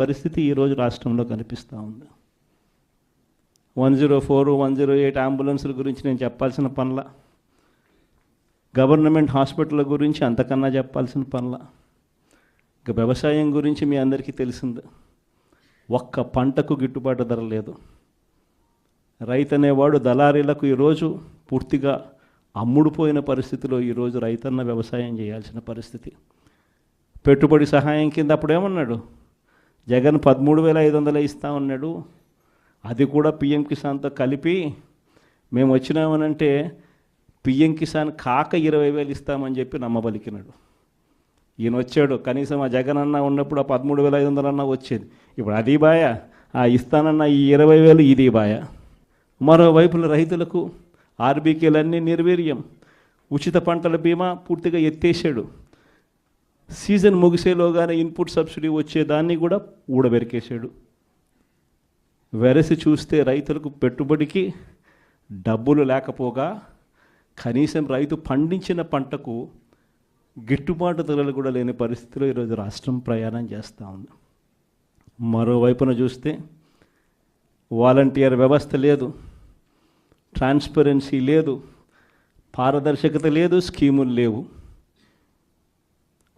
పరిస్థితి ఈరోజు రాష్ట్రంలో కనిపిస్తూ ఉంది. 104, 108 అంబులెన్సుల గురించి నేను చెప్పాల్సిన పనుల, గవర్నమెంట్ హాస్పిటల్ గురించి అంతకన్నా చెప్పాల్సిన పనుల, ఇక వ్యవసాయం గురించి మీ అందరికీ తెలిసింది. ఒక్క పంటకు గిట్టుబాటు ధర లేదు. రైతు అనేవాడు దళారీలకు ఈరోజు పూర్తిగా అమ్ముడుపోయిన పరిస్థితిలో ఈరోజు రైతన్న వ్యవసాయం చేయాల్సిన పరిస్థితి. పెట్టుబడి సహాయం కింద అప్పుడేమన్నాడు, జగన్ 13,500 ఇస్తా ఉన్నాడు, అది కూడా పిఎం కిసాన్తో కలిపి మేము వచ్చినామనంటే పిఎం కిసాన్ కాక 20,000 ఇస్తామని చెప్పి నమ్మబలికినాడు. ఈయన వచ్చాడు, కనీసం ఆ జగన్ అన్న ఉన్నప్పుడు ఆ 13,500 అన్న వచ్చేది. ఇప్పుడు అది బాయ, ఆ ఇస్తానన్న ఈ 20,000 ఇది బాయ. మరోవైపుల రైతులకు ఆర్బీకేలన్నీ నిర్వీర్యం. ఉచిత పంటల బీమా పూర్తిగా ఎత్తేసాడు. సీజన్ ముగిసేలోగానే ఇన్పుట్ సబ్సిడీ వచ్చేదాన్ని కూడా ఊడబెరికేశాడు. వెరసి చూస్తే రైతులకు పెట్టుబడికి డబ్బులు లేకపోగా కనీసం రైతు పండించిన పంటకు గిట్టుబాటు ధరలు కూడా లేని పరిస్థితిలో ఈరోజు రాష్ట్రం ప్రయాణం చేస్తూ ఉంది. మరోవైపున చూస్తే వాలంటీర్ వ్యవస్థ లేదు, ట్రాన్స్పరెన్సీ లేదు, పారదర్శకత లేదు, స్కీములు లేవు.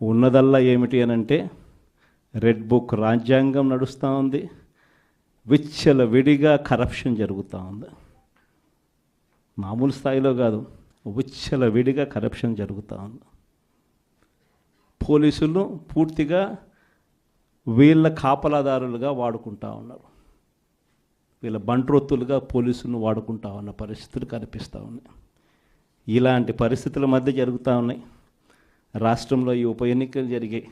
ఉన్నదల్లా ఏమిటి అనంటే రెడ్ బుక్ రాజ్యాంగం నడుస్తూ ఉంది, విచ్చల విడిగా కరప్షన్ జరుగుతూ ఉంది. మామూలు స్థాయిలో కాదు, విచ్చల విడిగా కరప్షన్ జరుగుతూ ఉంది. పోలీసులు పూర్తిగా వీళ్ళ కాపలాదారులుగా వాడుకుంటా ఉన్నారు, వీళ్ళ బంట్రొత్తులుగా పోలీసులను వాడుకుంటా ఉన్న పరిస్థితులు కనిపిస్తూ ఉన్నాయి. ఇలాంటి పరిస్థితుల మధ్య జరుగుతూ ఉన్నాయి రాష్ట్రంలో ఈ ఉప ఎన్నికలు జరిగాయి.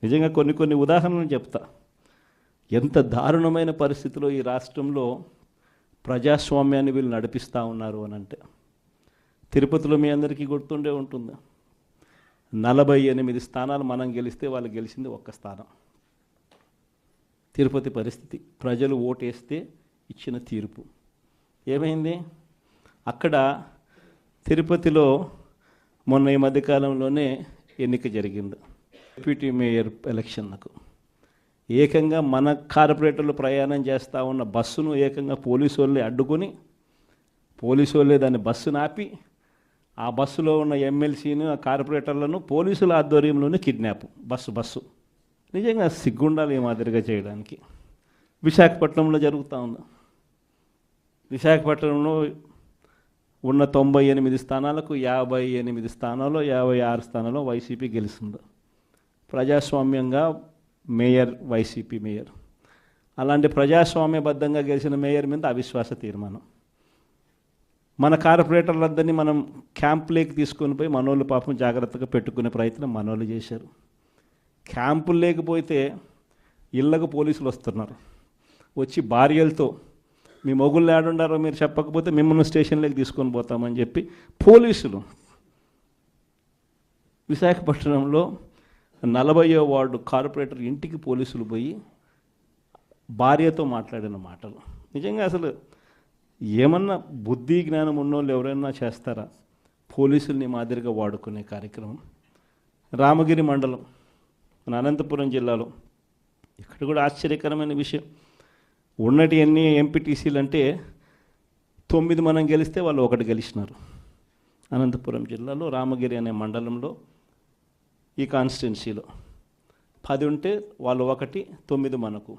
నిజంగా కొన్ని ఉదాహరణలు చెప్తా. ఎంత దారుణమైన పరిస్థితిలో ఈ రాష్ట్రంలో ప్రజాస్వామ్యాన్ని వీళ్ళు నడిపిస్తూ ఉన్నారు అని అంటే, తిరుపతిలో మీ అందరికీ గుర్తుండే ఉంటుంది, 48 స్థానాలు మనం గెలిస్తే వాళ్ళు గెలిచింది 1 స్థానం. తిరుపతి పరిస్థితి, ప్రజలు ఓటేస్తే ఇచ్చిన తీర్పు ఏమైంది? అక్కడ తిరుపతిలో మొన్న ఈ మధ్యకాలంలోనే ఎన్నిక జరిగింది, డిప్యూటీ మేయర్ ఎలక్షన్లకు. ఏకంగా మన కార్పొరేటర్లు ప్రయాణం చేస్తూ ఉన్న బస్సును ఏకంగా పోలీసు వాళ్ళే అడ్డుకొని, పోలీసు వాళ్ళే దాన్ని బస్సును ఆపి, ఆ బస్సులో ఉన్న ఎమ్మెల్సీని, ఆ కార్పొరేటర్లను పోలీసుల ఆధ్వర్యంలోనే కిడ్నాప్. బస్సు నిజంగా సిగ్గుండాలి ఈ మాదిరిగా చేయడానికి. విశాఖపట్నంలో జరుగుతూ ఉంది. విశాఖపట్నంలో ఉన్న 98 స్థానాలకు 58 స్థానాల్లో 56 స్థానాల్లో వైసీపీ గెలుస్తుంది. ప్రజాస్వామ్యంగా మేయర్, వైసీపీ మేయర్. అలాంటి ప్రజాస్వామ్యబద్ధంగా గెలిచిన మేయర్ మీద అవిశ్వాస తీర్మానం. మన కార్పొరేటర్లందరినీ మనం క్యాంపులోకి తీసుకొని పోయి మనోళ్ళు పాపం జాగ్రత్తగా పెట్టుకునే ప్రయత్నం మనోళ్ళు చేశారు. క్యాంపులు లేకపోతే ఇళ్ళకు పోలీసులు వస్తున్నారు, వచ్చి భార్యలతో మీ మొగుళ్ళు ఏడుండారో మీరు చెప్పకపోతే మిమ్మల్ని స్టేషన్లోకి తీసుకొని పోతామని చెప్పి పోలీసులు విశాఖపట్నంలో 40వ వార్డు కార్పొరేటర్ ఇంటికి పోలీసులు పోయి భార్యతో మాట్లాడిన మాటలు నిజంగా అసలు ఏమన్నా బుద్ధి జ్ఞానం ఉన్నోళ్ళు ఎవరైనా చేస్తారా? పోలీసుల్ని మాదిరిగా వాడుకునే కార్యక్రమం. రామగిరి మండలం, మన అనంతపురం జిల్లాలో, ఇక్కడ కూడా ఆశ్చర్యకరమైన విషయం. ఉన్నటి ఎన్ని ఎంపీటీసీలు అంటే 9 మనం గెలిస్తే వాళ్ళు 1 గెలిచినారు. అనంతపురం జిల్లాలో రామగిరి అనే మండలంలో ఈ కాన్స్టిట్యున్సీలో 10 ఉంటే వాళ్ళు 1, 9 మనకు.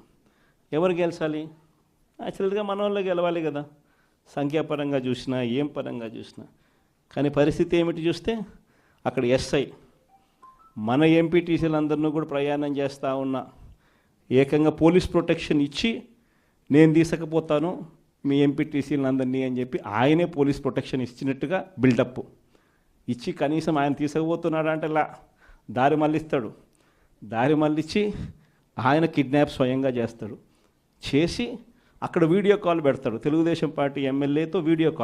ఎవరు గెలిచాలి? యాక్చువల్గా మన వాళ్ళు గెలవాలి కదా, సంఖ్యాపరంగా చూసినా ఏం పరంగా చూసినా. కానీ పరిస్థితి ఏమిటి చూస్తే, అక్కడ ఎస్ఐ మన ఎంపీటీసీలందరినీ కూడా ప్రయాణం చేస్తూ ఉన్న, ఏకంగా పోలీస్ ప్రొటెక్షన్ ఇచ్చి నేను తీసుకుపోతాను మీ ఎంపీటీసీలందరినీ అని చెప్పి ఆయనే పోలీస్ ప్రొటెక్షన్ ఇచ్చినట్టుగా బిల్డప్ ఇచ్చి, కనీసం ఆయన తీసుకుపోతున్నాడు అంటే దారి మళ్ళిస్తాడు. దారి మళ్ళించి ఆయన కిడ్నాప్ స్వయంగా చేస్తాడు. చేసి అక్కడ వీడియో కాల్ పెడతాడు, తెలుగుదేశం పార్టీ ఎమ్మెల్యేతో వీడియో కాల్.